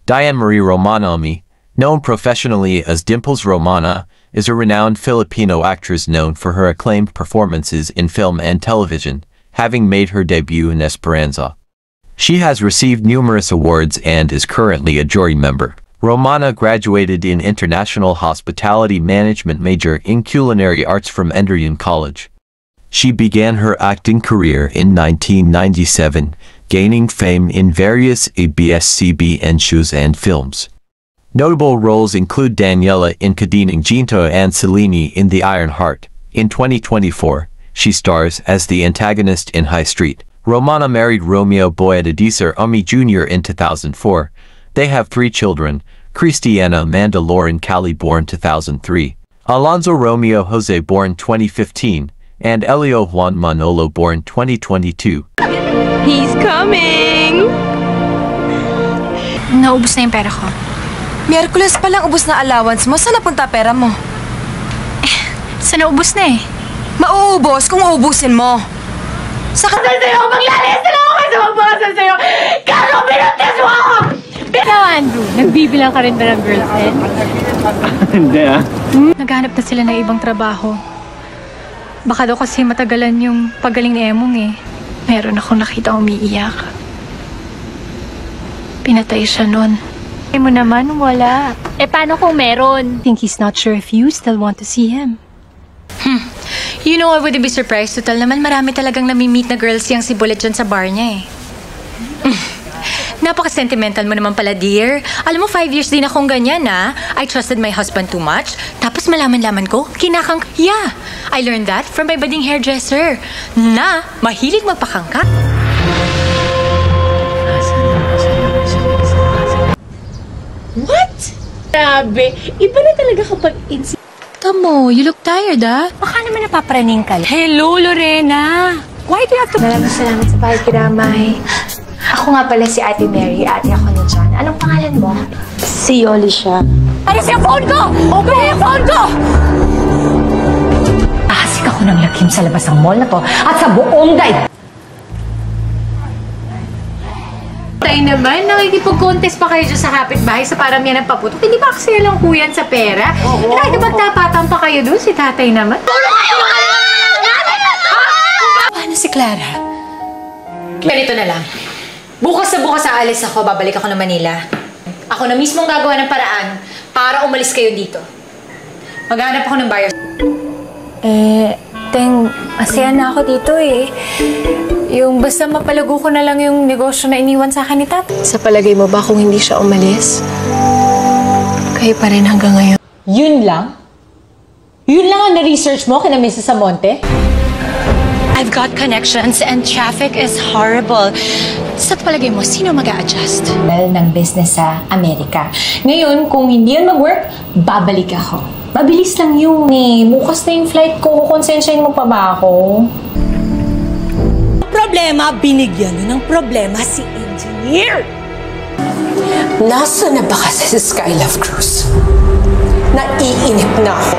Diane Marie Romanomy, known professionally as Dimples Romana, is a renowned Filipino actress known for her acclaimed performances in film and television, having made her debut in Esperanza. She has received numerous awards and is currently a jury member. Romana graduated in International Hospitality Management major in Culinary Arts from Enderun College. She began her acting career in 1997, gaining fame in various ABS-CBN shows and films. Notable roles include Daniela in Kadinang Ginto and Selene in The Iron Heart. In 2024, she stars as the antagonist in High Street. Romana married Romeo Boyadisar Umi Jr. in 2004. They have 3 children, Cristiana Amanda Lauren Cali born 2003, Alonzo Romeo Jose born 2015, and Elio Juan Manolo born 2022. He's coming! Naubos na yung pera ko. Miyerkules pa lang ubos na allowance mo. Saan napunta pera mo? Saan naubos na eh? Mauubos kung uubusin mo. Sa kasal sa'yo! Maglalayas na lang ako kasi magpakasal sa'yo! Kano pinuntis mo ako! Ikaw, Andrew, nagbibilang ka rin ba ng girlfriend? Hindi ah. Naghanap na sila ng ibang trabaho. Baka daw kasi matagalan yung pagaling ni Emong eh. Meron akong nakita umiiyak. Pinatay siya nun. Eh mo naman, wala. Eh, paano kung meron? Think he's not sure if you still want to see him. You know, I wouldn't be surprised. Total naman, marami talagang nami-meet na girls yang si Bullet dyan sa bar niya eh. Napaka-sentimental mo naman pala, dear. Alam mo, 5 years din akong ganyan, ah. I trusted my husband too much. Tapos malaman-laman ko, kinakang... Yeah, I learned that from my budding hairdresser na mahilig magpakangka. What? Grabe, iba na talaga kapag Tamo, you look tired, ah. Baka naman napapraning ka. Hello, Lorena. Why do you have to... Maraming salamat sa pakikiramay. Ako nga pala si Ate Mary, ate ako ni John. Anong pangalan mo? Si Yoli siya. Ano siya phone ko? Open yung phone ko! Ahasik ako ng lakim sa labas ng mall na to at sa buong daig. Tayo naman, nakikipag-contest pa kayo dyan sa kapitbahay sa paramihan ng paputok. Hindi ba kasi lang kuyan sa pera? Nakikipagtapatan pa kayo doon, si tatay naman. Paano si Clara? Ganito na lang. Bukas aalis ako, babalik ako ng Manila. Ako na mismo ang gagawa ng paraan para umalis kayo dito. Maghanap ako ng buyer. Teng, masaya na ako dito eh. Yung basta mapalago ko na lang yung negosyo na iniwan sa akin ni Tat. Sa palagay mo ba kung hindi siya umalis? Kayo pa rin hanggang ngayon. Yun lang? Yun lang ang na-research mo kina Mrs. Samonte? I've got connections and traffic is horrible. Sa palagay mo, sino mag-a-adjust? Ng business sa Amerika. Ngayon, kung hindi yun mag-work, babalik ako. Mabilis lang yun eh. Bukas na yung flight ko. Kukonsensyahin mo pa ba ako? Problema, binigyan ng problema si Engineer. Nasa na ba kasi si Skylove Cruz? Naiinip na ako.